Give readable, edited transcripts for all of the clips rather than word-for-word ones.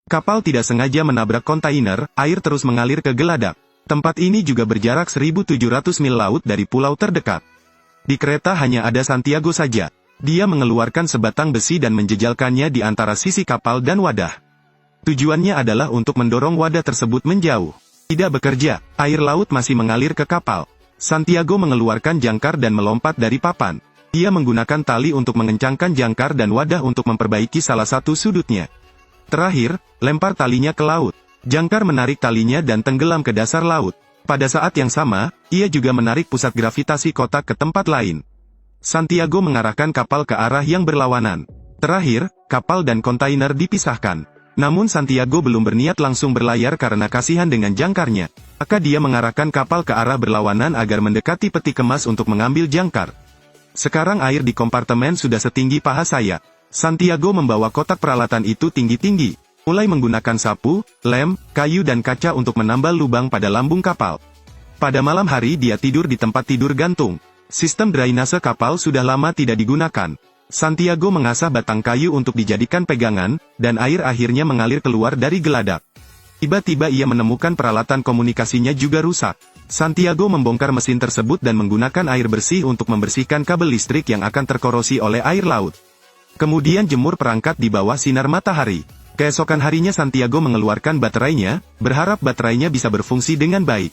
Kapal tidak sengaja menabrak kontainer, air terus mengalir ke geladak. Tempat ini juga berjarak 1.700 mil laut dari pulau terdekat. Di kereta hanya ada Santiago saja. Dia mengeluarkan sebatang besi dan menjejalkannya di antara sisi kapal dan wadah. Tujuannya adalah untuk mendorong wadah tersebut menjauh. Tidak bekerja, air laut masih mengalir ke kapal. Santiago mengeluarkan jangkar dan melompat dari papan. Ia menggunakan tali untuk mengencangkan jangkar dan wadah untuk memperbaiki salah satu sudutnya. Terakhir, lempar talinya ke laut. Jangkar menarik talinya dan tenggelam ke dasar laut. Pada saat yang sama, ia juga menarik pusat gravitasi kotak ke tempat lain. Santiago mengarahkan kapal ke arah yang berlawanan. Terakhir, kapal dan kontainer dipisahkan. Namun Santiago belum berniat langsung berlayar karena kasihan dengan jangkarnya. Maka dia mengarahkan kapal ke arah berlawanan agar mendekati peti kemas untuk mengambil jangkar. Sekarang air di kompartemen sudah setinggi paha saya. Santiago membawa kotak peralatan itu tinggi-tinggi, mulai menggunakan sapu, lem, kayu dan kaca untuk menambal lubang pada lambung kapal. Pada malam hari dia tidur di tempat tidur gantung. Sistem drainase kapal sudah lama tidak digunakan. Santiago mengasah batang kayu untuk dijadikan pegangan, dan air akhirnya mengalir keluar dari geladak. Tiba-tiba ia menemukan peralatan komunikasinya juga rusak. Santiago membongkar mesin tersebut dan menggunakan air bersih untuk membersihkan kabel listrik yang akan terkorosi oleh air laut. Kemudian jemur perangkat di bawah sinar matahari. Keesokan harinya Santiago mengeluarkan baterainya, berharap baterainya bisa berfungsi dengan baik.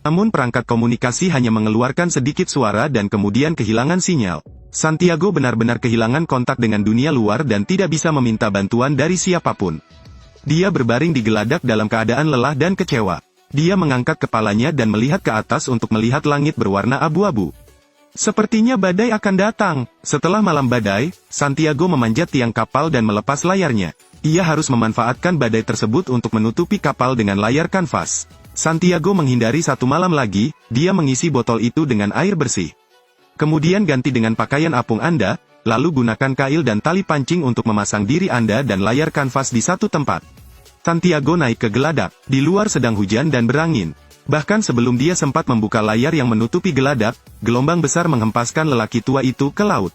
Namun perangkat komunikasi hanya mengeluarkan sedikit suara dan kemudian kehilangan sinyal. Santiago benar-benar kehilangan kontak dengan dunia luar dan tidak bisa meminta bantuan dari siapapun. Dia berbaring di geladak dalam keadaan lelah dan kecewa. Dia mengangkat kepalanya dan melihat ke atas untuk melihat langit berwarna abu-abu. Sepertinya badai akan datang. Setelah malam badai, Santiago memanjat tiang kapal dan melepas layarnya. Ia harus memanfaatkan badai tersebut untuk menutupi kapal dengan layar kanvas. Santiago menghindari satu malam lagi, dia mengisi botol itu dengan air bersih. Kemudian ganti dengan pakaian apung Anda, lalu gunakan kail dan tali pancing untuk memasang diri Anda dan layar kanvas di satu tempat. Santiago naik ke geladak. Di luar sedang hujan dan berangin. Bahkan sebelum dia sempat membuka layar yang menutupi geladak, gelombang besar menghempaskan lelaki tua itu ke laut.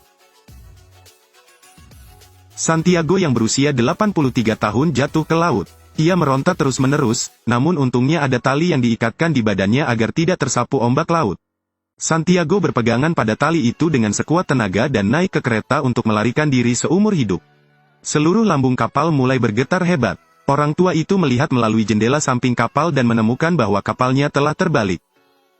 Santiago yang berusia 83 tahun jatuh ke laut. Ia meronta terus-menerus, namun untungnya ada tali yang diikatkan di badannya agar tidak tersapu ombak laut. Santiago berpegangan pada tali itu dengan sekuat tenaga dan naik ke kereta untuk melarikan diri seumur hidup. Seluruh lambung kapal mulai bergetar hebat. Orang tua itu melihat melalui jendela samping kapal dan menemukan bahwa kapalnya telah terbalik.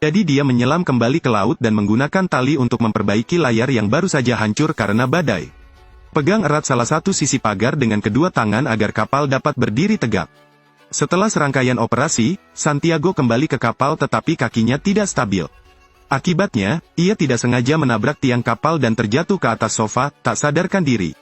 Jadi dia menyelam kembali ke laut dan menggunakan tali untuk memperbaiki layar yang baru saja hancur karena badai. Pegang erat salah satu sisi pagar dengan kedua tangan agar kapal dapat berdiri tegak. Setelah serangkaian operasi, Santiago kembali ke kapal tetapi kakinya tidak stabil. Akibatnya, ia tidak sengaja menabrak tiang kapal dan terjatuh ke atas sofa, tak sadarkan diri.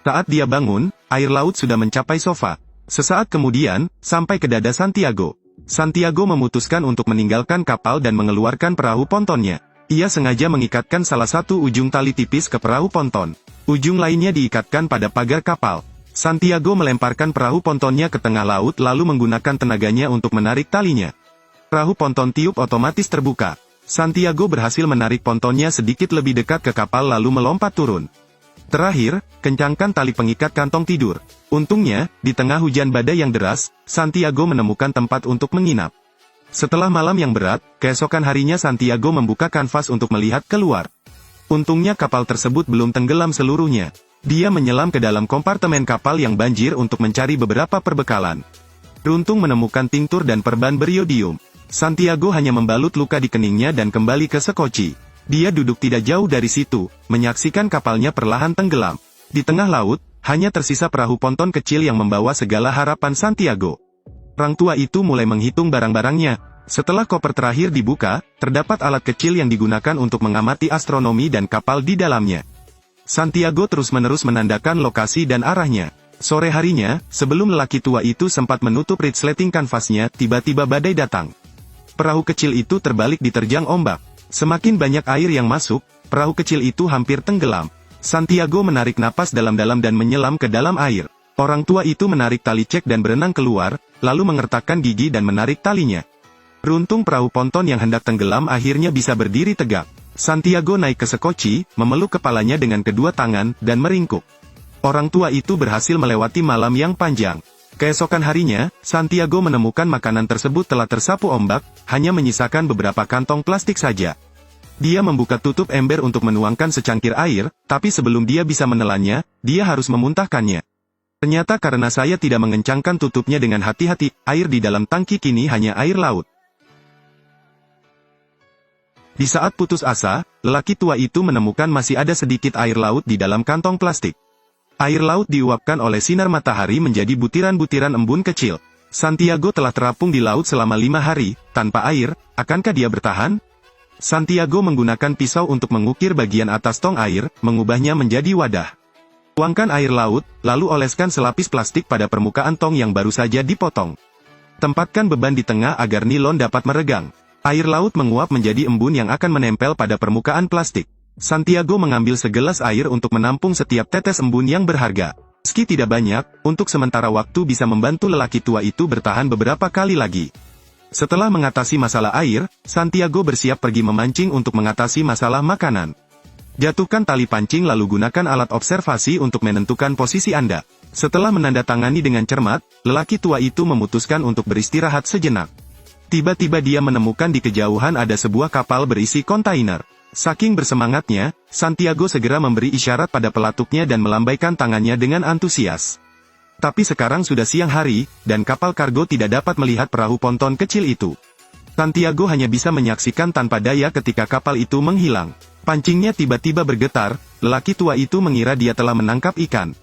Saat dia bangun, air laut sudah mencapai sofa. Sesaat kemudian, sampai ke dada Santiago. Santiago memutuskan untuk meninggalkan kapal dan mengeluarkan perahu pontonnya. Ia sengaja mengikatkan salah satu ujung tali tipis ke perahu ponton. Ujung lainnya diikatkan pada pagar kapal. Santiago melemparkan perahu pontonnya ke tengah laut lalu menggunakan tenaganya untuk menarik talinya. Perahu ponton tiup otomatis terbuka. Santiago berhasil menarik pontonnya sedikit lebih dekat ke kapal lalu melompat turun. Terakhir, kencangkan tali pengikat kantong tidur. Untungnya, di tengah hujan badai yang deras, Santiago menemukan tempat untuk menginap. Setelah malam yang berat, keesokan harinya Santiago membuka kanvas untuk melihat keluar. Untungnya kapal tersebut belum tenggelam seluruhnya. Dia menyelam ke dalam kompartemen kapal yang banjir untuk mencari beberapa perbekalan. Beruntung menemukan tinktur dan perban beriodium. Santiago hanya membalut luka di keningnya dan kembali ke Sekoci. Dia duduk tidak jauh dari situ, menyaksikan kapalnya perlahan tenggelam. Di tengah laut, hanya tersisa perahu ponton kecil yang membawa segala harapan Santiago. Orang tua itu mulai menghitung barang-barangnya. Setelah koper terakhir dibuka, terdapat alat kecil yang digunakan untuk mengamati astronomi dan kapal di dalamnya. Santiago terus-menerus menandakan lokasi dan arahnya. Sore harinya, sebelum lelaki tua itu sempat menutup resleting kanvasnya, tiba-tiba badai datang. Perahu kecil itu terbalik diterjang ombak. Semakin banyak air yang masuk, perahu kecil itu hampir tenggelam. Santiago menarik napas dalam-dalam dan menyelam ke dalam air. Orang tua itu menarik tali cek dan berenang keluar, lalu mengertakkan gigi dan menarik talinya. Beruntung perahu ponton yang hendak tenggelam akhirnya bisa berdiri tegak. Santiago naik ke Sekoci, memeluk kepalanya dengan kedua tangan, dan meringkuk. Orang tua itu berhasil melewati malam yang panjang. Keesokan harinya, Santiago menemukan makanan tersebut telah tersapu ombak, hanya menyisakan beberapa kantong plastik saja. Dia membuka tutup ember untuk menuangkan secangkir air, tapi sebelum dia bisa menelannya, dia harus memuntahkannya. Ternyata karena saya tidak mengencangkan tutupnya dengan hati-hati, air di dalam tangki kini hanya air laut. Di saat putus asa, lelaki tua itu menemukan masih ada sedikit air laut di dalam kantong plastik. Air laut diuapkan oleh sinar matahari menjadi butiran-butiran embun kecil. Santiago telah terapung di laut selama 5 hari, tanpa air, akankah dia bertahan? Santiago menggunakan pisau untuk mengukir bagian atas tong air, mengubahnya menjadi wadah. Tuangkan air laut, lalu oleskan selapis plastik pada permukaan tong yang baru saja dipotong. Tempatkan beban di tengah agar nilon dapat meregang. Air laut menguap menjadi embun yang akan menempel pada permukaan plastik. Santiago mengambil segelas air untuk menampung setiap tetes embun yang berharga. Meski tidak banyak, untuk sementara waktu bisa membantu lelaki tua itu bertahan beberapa kali lagi. Setelah mengatasi masalah air, Santiago bersiap pergi memancing untuk mengatasi masalah makanan. Jatuhkan tali pancing lalu gunakan alat observasi untuk menentukan posisi Anda. Setelah menandatangani dengan cermat, lelaki tua itu memutuskan untuk beristirahat sejenak. Tiba-tiba dia menemukan di kejauhan ada sebuah kapal berisi kontainer. Saking bersemangatnya, Santiago segera memberi isyarat pada pelatuknya dan melambaikan tangannya dengan antusias. Tapi sekarang sudah siang hari, dan kapal kargo tidak dapat melihat perahu ponton kecil itu. Santiago hanya bisa menyaksikan tanpa daya ketika kapal itu menghilang. Pancingnya tiba-tiba bergetar, lelaki tua itu mengira dia telah menangkap ikan.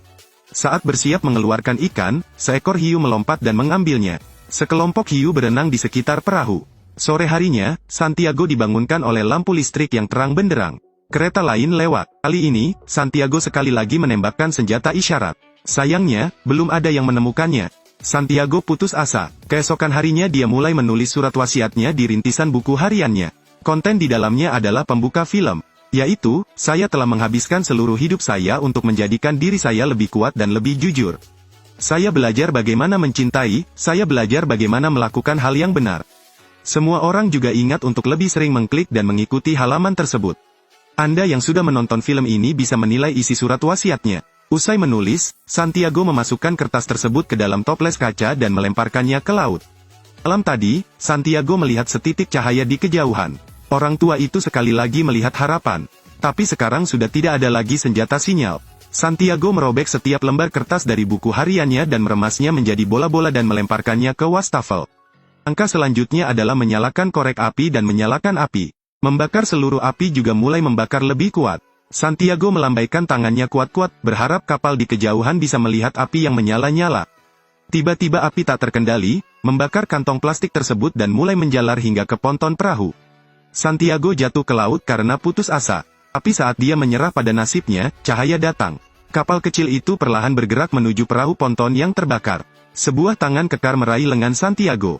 Saat bersiap mengeluarkan ikan, seekor hiu melompat dan mengambilnya. Sekelompok hiu berenang di sekitar perahu. Sore harinya, Santiago dibangunkan oleh lampu listrik yang terang benderang. Kereta lain lewat. Kali ini, Santiago sekali lagi menembakkan senjata isyarat. Sayangnya, belum ada yang menemukannya. Santiago putus asa. Keesokan harinya dia mulai menulis surat wasiatnya di rintisan buku hariannya. Konten di dalamnya adalah pembuka film. Yaitu, saya telah menghabiskan seluruh hidup saya untuk menjadikan diri saya lebih kuat dan lebih jujur. Saya belajar bagaimana mencintai, saya belajar bagaimana melakukan hal yang benar. Semua orang juga ingat untuk lebih sering mengklik dan mengikuti halaman tersebut. Anda yang sudah menonton film ini bisa menilai isi surat wasiatnya. Usai menulis, Santiago memasukkan kertas tersebut ke dalam toples kaca dan melemparkannya ke laut. Malam tadi, Santiago melihat setitik cahaya di kejauhan. Orang tua itu sekali lagi melihat harapan. Tapi sekarang sudah tidak ada lagi senjata sinyal. Santiago merobek setiap lembar kertas dari buku hariannya dan meremasnya menjadi bola-bola dan melemparkannya ke wastafel. Langkah selanjutnya adalah menyalakan korek api dan menyalakan api. Membakar seluruh api juga mulai membakar lebih kuat. Santiago melambaikan tangannya kuat-kuat, berharap kapal di kejauhan bisa melihat api yang menyala-nyala. Tiba-tiba api tak terkendali, membakar kantong plastik tersebut dan mulai menjalar hingga ke ponton perahu. Santiago jatuh ke laut karena putus asa. Tapi saat dia menyerah pada nasibnya, cahaya datang. Kapal kecil itu perlahan bergerak menuju perahu ponton yang terbakar. Sebuah tangan kekar meraih lengan Santiago.